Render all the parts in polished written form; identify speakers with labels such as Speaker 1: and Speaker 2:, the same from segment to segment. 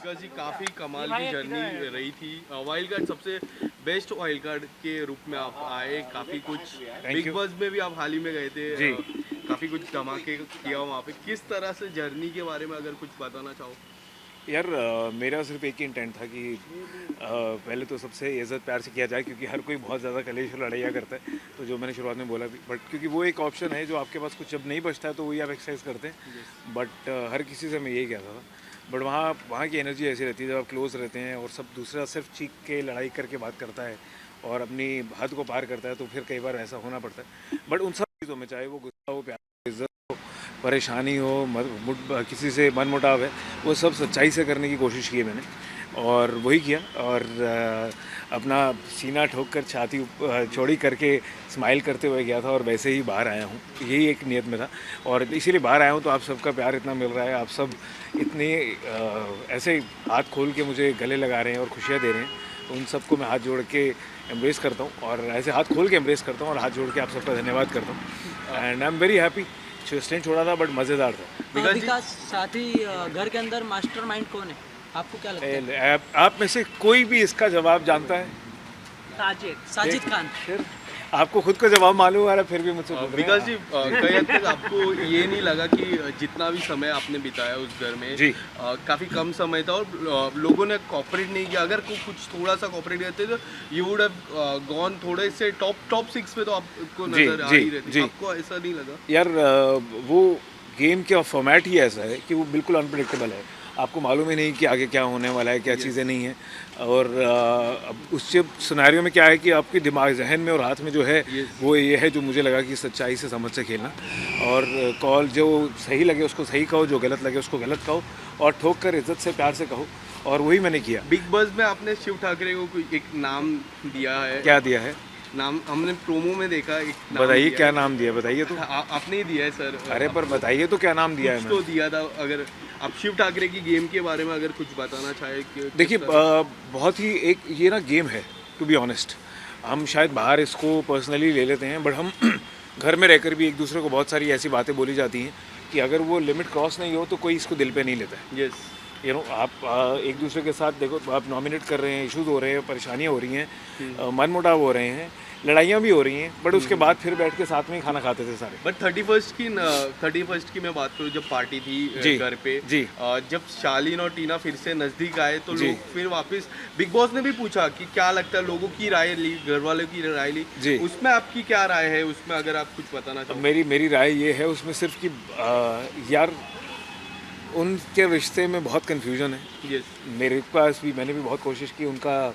Speaker 1: विकास जी काफ़ी कमाल की जर्नी रही थी। वाइल्ड कार्ड सबसे बेस्ट वाइल्ड कार्ड के रूप में आप आए, काफ़ी कुछ
Speaker 2: थैंक
Speaker 1: बिग
Speaker 2: यू
Speaker 1: बॉस में भी आप हाल ही में गए थे।
Speaker 2: जी।
Speaker 1: काफ़ी कुछ धमाके किया वहाँ पे। किस तरह से जर्नी के बारे में अगर कुछ बताना चाहो?
Speaker 2: यार मेरा सिर्फ एक ही इंटेंट था कि पहले तो सबसे इज़्ज़त प्यार से किया जाए, क्योंकि हर कोई बहुत ज़्यादा कलेश और लड़ाइयाँ करता है। तो जो मैंने शुरुआत में बोला भी, बट क्योंकि वो एक ऑप्शन है जो आपके पास कुछ जब नहीं बचता है तो वही आप एक्सरसाइज करते हैं। बट हर किसी से मैं यही कहता था। बट वहाँ वहाँ की एनर्जी ऐसी रहती है जब आप क्लोज रहते हैं और सब दूसरा सिर्फ चीख के लड़ाई करके बात करता है और अपनी हद को पार करता है, तो फिर कई बार ऐसा होना पड़ता है। बट उन सब चीज़ों में, चाहे वो गुस्सा हो, प्यार हो, इज्जत हो, परेशानी हो, किसी से मनमुटाव है, वो सब सच्चाई से करने की कोशिश की है मैंने, और वही किया। और अपना सीना ठोक कर छाती चौड़ी करके स्माइल करते हुए गया था, और वैसे ही बाहर आया हूँ। यही एक नियत में था, और इसीलिए बाहर आया हूँ। तो आप सबका प्यार इतना मिल रहा है, आप सब इतने ऐसे हाथ खोल के मुझे गले लगा रहे हैं और खुशियाँ दे रहे हैं, तो उन सबको मैं हाथ जोड़ के एम्ब्रेस करता हूँ, और ऐसे हाथ खोल के एम्ब्रेस करता हूँ और हाथ जोड़ के आप सबका धन्यवाद करता हूँ। And I am very happy. Stand छोड़ा था बट मज़ेदार था।
Speaker 3: विकास, साथ ही घर के अंदर मास्टरमाइंड कौन है, आपको क्या लगता है?
Speaker 2: आप में से कोई भी इसका जवाब जानता है?
Speaker 3: साजिद खान।
Speaker 2: फिर आपको खुद को जवाब मालूम आ रहा है, फिर भी मुझसे पूछ रहे हैं।
Speaker 1: विकास जी, कई हद तक आपको ये नहीं लगा कि जितना भी समय आपने बिताया उस घर में,
Speaker 2: जी।
Speaker 1: काफ़ी कम समय था और लोगों ने कोऑपरेट नहीं किया? अगर कुछ थोड़ा सा कोऑपरेट करते तो यू वुड हैव गॉन थोड़े से टॉप 6 पे, तो आपको नजर आ ही रहती। आपको ऐसा नहीं लगा?
Speaker 2: यार वो गेम का फॉर्मेट ही ऐसा है कि वो बिल्कुल अनप्रडिक्टेबल है। आपको मालूम ही नहीं कि आगे क्या होने वाला है, क्या चीज़ें नहीं हैं। और अब उस सिनेरियो में क्या है कि आपके दिमाग, जहन में और हाथ में जो है वो ये है, जो मुझे लगा कि सच्चाई से समझ से खेलना, और कॉल जो सही लगे उसको सही कहो, जो गलत लगे उसको गलत कहो, और ठोक कर इज्जत से प्यार से कहो, और वही मैंने किया।
Speaker 1: बिग बॉस में आपने शिव ठाकरे को कोई एक नाम दिया है?
Speaker 2: क्या दिया है?
Speaker 1: नाम हमने प्रोमो में देखा, एक नाम
Speaker 2: बताइए
Speaker 1: दिया
Speaker 2: क्या
Speaker 1: है।
Speaker 2: नाम दिया, बताइए तो।
Speaker 1: आपने ही दिया है सर।
Speaker 2: अरे पर बताइए तो क्या नाम दिया है
Speaker 1: कुछ
Speaker 2: मैंने?
Speaker 1: तो दिया था। अगर आप शिव ठाकरे की गेम के बारे में अगर कुछ बताना चाहे कि
Speaker 2: देखिए, बहुत ही एक ये ना गेम है, टू बी ऑनेस्ट। हम शायद बाहर इसको पर्सनली ले लेते हैं, बट हम घर में रहकर भी एक दूसरे को बहुत सारी ऐसी बातें बोली जाती हैं कि अगर वो लिमिट क्रॉस नहीं हो तो कोई इसको दिल पे नहीं लेता है।
Speaker 1: यस।
Speaker 2: यू नो, आप एक दूसरे के साथ देखो, आप नॉमिनेट कर रहे हैं, इश्यूज हो रहे हैं, परेशानियाँ हो रही हैं, मनमुटाव हो रहे हैं, लड़ाइयाँ भी हो रही हैं, बट उसके बाद फिर बैठ के साथ में ही खाना खाते थे सारे।
Speaker 1: बट 31st की मैं बात करूँ, जब पार्टी थी घर पे
Speaker 2: जी।
Speaker 1: जब शालीन और टीना फिर से नज़दीक आए तो
Speaker 2: जी।
Speaker 1: लोग फिर वापस, बिग बॉस ने भी पूछा कि क्या लगता है, लोगों की राय ली, घर वालों की राय ली
Speaker 2: जी।
Speaker 1: उसमें आपकी क्या राय है? उसमें अगर आप कुछ बताना चाहो।
Speaker 2: मेरी राय ये है उसमें सिर्फ कि यार, उनके रिश्ते में बहुत कन्फ्यूजन है।
Speaker 1: यस।
Speaker 2: मेरे पास भी, मैंने भी बहुत कोशिश की उनका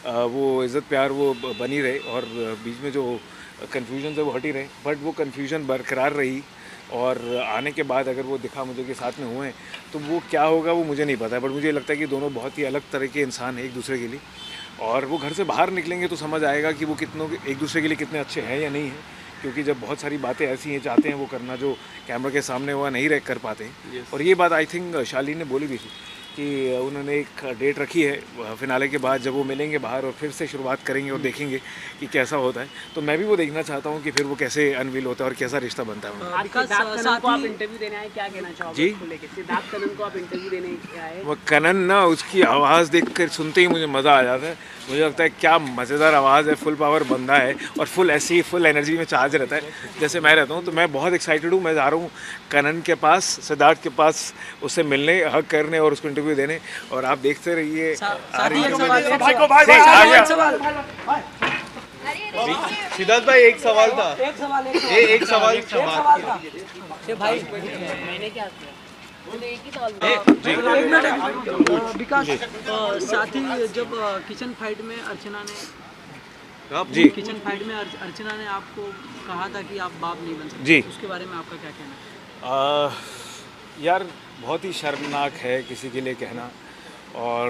Speaker 2: वो इज़्ज़त प्यार वो बनी रहे, और बीच में जो कन्फ्यूजन है वो हटी रहे, बट वो कन्फ्यूजन बरकरार रही। और आने के बाद अगर वो दिखा मुझे कि साथ में हुए हैं, तो वो क्या होगा वो मुझे नहीं पता है, बट मुझे लगता है कि दोनों बहुत ही अलग तरह के इंसान हैं एक दूसरे के लिए, और वो घर से बाहर निकलेंगे तो समझ आएगा कि वो एक दूसरे के लिए कितने अच्छे हैं या नहीं हैं। क्योंकि जब बहुत सारी बातें ऐसी हैं, चाहते हैं वो करना जो कैमरा के सामने हुआ नहीं रह कर पाते हैं।
Speaker 1: Yes.
Speaker 2: और ये बात आई थिंक शालीन ने बोली भी थी कि उन्होंने एक डेट रखी है फिनाले के बाद, जब वो मिलेंगे बाहर और फिर से शुरुआत करेंगे और देखेंगे कि कैसा होता है। तो मैं भी वो देखना चाहता हूँ कि फिर वो कैसे अनवील होता है और कैसा रिश्ता बनता है उनका।
Speaker 3: सिद्धार्थ
Speaker 4: को आप इंटरव्यू देने आए, क्या कहना चाहोगे
Speaker 2: जी?
Speaker 4: इसको लेके? सिद्धार्थ कनन को आप इंटरव्यू देने आए?
Speaker 2: वो कनन ना, उसकी आवाज़ देखकर सुनते ही मुझे मज़ा आ जाता है। मुझे लगता है क्या मज़ेदार आवाज़ है, फुल पावर बंदा है, और फुल ऐसी फुल एनर्जी में चार्ज रहता है जैसे मैं रहता हूँ। तो मैं बहुत एक्साइटेड हूँ। मैं जा रहा हूँ कनन के पास, सिद्धार्थ के पास, उससे मिलने, हक करने और उसको इंटरव्यू देने, और आप देखते रहिए।
Speaker 1: सिद्धार्थ भाई, एक सवाल था। एक सवाल
Speaker 3: भाई
Speaker 4: मैंने क्या किया?
Speaker 3: विकास, साथ ही जब किचन फाइट में अर्चना ने
Speaker 2: जी।
Speaker 3: किचन फाइट में अर्चना ने आपको कहा था कि आप बाप नहीं बन सकते,
Speaker 2: जी।
Speaker 3: उसके बारे में आपका क्या कहना है?
Speaker 2: यार, बहुत ही शर्मनाक है किसी के लिए कहना, और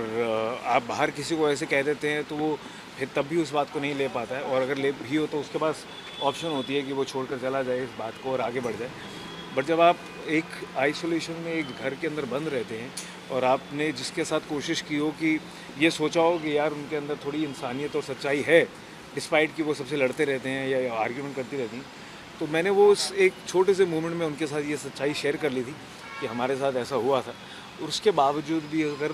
Speaker 2: आप बाहर किसी को ऐसे कह देते हैं तो वो फिर तब भी उस बात को नहीं ले पाता है, और अगर ले भी हो तो उसके पास ऑप्शन होती है कि वो छोड़कर चला जाए इस बात को और आगे बढ़ जाए। बट जब आप एक आइसोलेशन में एक घर के अंदर बंद रहते हैं, और आपने जिसके साथ कोशिश की हो कि ये सोचा हो कि यार उनके अंदर थोड़ी इंसानियत और सच्चाई है, डिस्पाइट कि वो सबसे लड़ते रहते हैं या आर्ग्यूमेंट करती रहती हैं, तो मैंने वो उस एक छोटे से मोमेंट में उनके साथ ये सच्चाई शेयर कर ली थी कि हमारे साथ ऐसा हुआ था। और उसके बावजूद भी अगर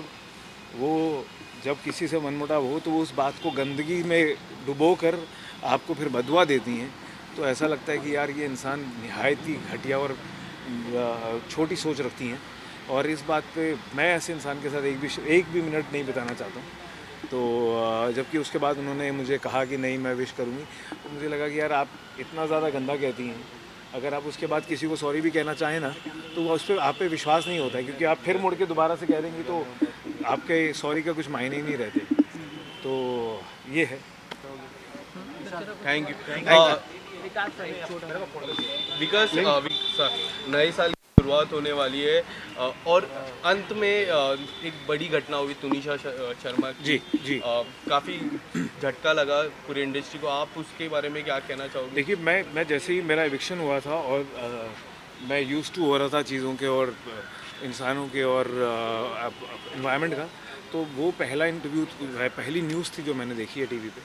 Speaker 2: वो जब किसी से मनमुटाव हो तो वो उस बात को गंदगी में डुबो कर आपको फिर बदुआ देती हैं। तो ऐसा लगता है कि यार ये इंसान निहायत ही घटिया और छोटी सोच रखती हैं, और इस बात पे मैं ऐसे इंसान के साथ एक भी मिनट नहीं बिताना चाहता हूँ। तो जबकि उसके बाद उन्होंने मुझे कहा कि नहीं मैं विश करूँगी, तो मुझे लगा कि यार आप इतना ज़्यादा गंदा कहती हैं, अगर आप उसके बाद किसी को सॉरी भी कहना चाहें ना तो उस पर आप पे विश्वास नहीं होता है, क्योंकि आप फिर मुड़ के दोबारा से कह देंगी तो आपके सॉरी का कुछ मायने ही नहीं रहते। तो ये है।
Speaker 1: Thank you.
Speaker 4: विकास भाई,
Speaker 1: विकास, नए साल की शुरुआत होने वाली है, और अंत में एक बड़ी घटना हुई तुनिशा शर्मा की।
Speaker 2: जी।
Speaker 1: काफ़ी झटका लगा पूरी इंडस्ट्री को, आप उसके बारे में क्या कहना चाहोगे?
Speaker 2: देखिए, मैं जैसे ही मेरा एविक्शन हुआ था और मैं यूज्ड टू हो रहा था चीज़ों के और इंसानों के और एनवायरनमेंट का, तो वो पहला इंटरव्यू, पहली न्यूज़ थी जो मैंने देखी है टीवी पे,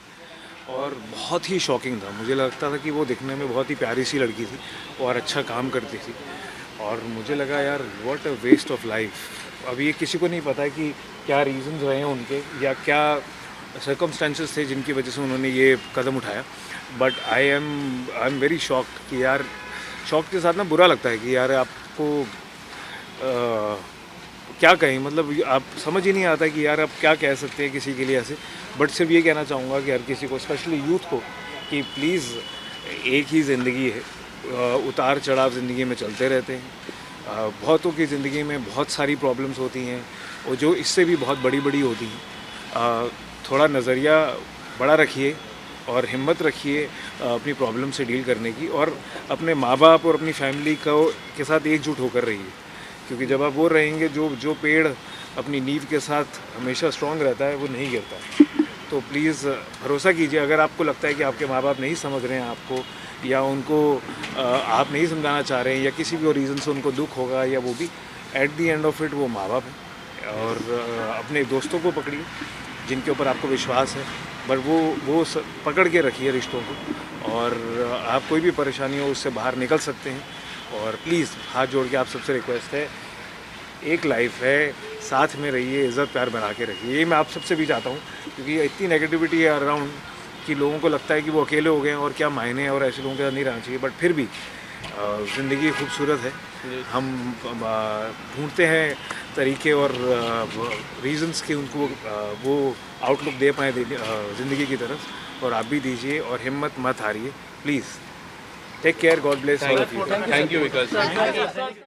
Speaker 2: और बहुत ही शॉकिंग था। मुझे लगता था कि वो दिखने में बहुत ही प्यारी सी लड़की थी और अच्छा काम करती थी, और मुझे लगा यार what a waste of life. अब ये किसी को नहीं पता है कि क्या रीजंस रहे हैं उनके या क्या सर्कमस्टेंसेस थे जिनकी वजह से उन्होंने ये कदम उठाया, but I am very shocked कि यार, शॉक के साथ ना बुरा लगता है कि यार आपको क्या कहें, मतलब आप समझ ही नहीं आता कि यार आप क्या कह सकते हैं किसी के लिए ऐसे। बट सिर्फ ये कहना चाहूँगा कि हर किसी को, स्पेशली यूथ को, कि प्लीज़ एक ही ज़िंदगी है, उतार चढ़ाव ज़िंदगी में चलते रहते हैं। बहुतों की ज़िंदगी में बहुत सारी प्रॉब्लम्स होती हैं और जो इससे भी बहुत बड़ी बड़ी होती हैं। थोड़ा नज़रिया बड़ा रखिए और हिम्मत रखिए अपनी प्रॉब्लम से डील करने की, और अपने माँ बाप और अपनी फैमिली के साथ एकजुट होकर रहिए, क्योंकि जब आप वो रहेंगे, जो पेड़ अपनी नींव के साथ हमेशा स्ट्रांग रहता है वो नहीं गिरता। तो प्लीज़ भरोसा कीजिए, अगर आपको लगता है कि आपके माँ बाप नहीं समझ रहे हैं आपको, या उनको आप नहीं समझाना चाह रहे हैं, या किसी भी रीज़न से उनको दुख होगा, या वो भी at the end of it वो माँ बाप हैं। और अपने दोस्तों को पकड़िए जिनके ऊपर आपको विश्वास है, बट वो पकड़ के रखिए रिश्तों को, और आप कोई भी परेशानी हो उससे बाहर निकल सकते हैं। और प्लीज़ हाथ जोड़ के आप सबसे रिक्वेस्ट है, एक लाइफ है, साथ में रहिए, इज़्ज़त प्यार बना के रखिए। ये मैं आप सबसे भी चाहता हूँ, क्योंकि इतनी नेगेटिविटी है अराउंड कि लोगों को लगता है कि वो अकेले हो गए हैं और क्या मायने हैं, और ऐसे लोगों के साथ नहीं रहना चाहिए। बट फिर भी ज़िंदगी खूबसूरत है, हम ढूंढते हैं तरीके और रीजंस के उनको वो आउटलुक दे पाएँ ज़िंदगी की तरफ, और आप भी दीजिए और हिम्मत मत हारिए please. Take care, God bless all of you.
Speaker 1: Thank you Vikas.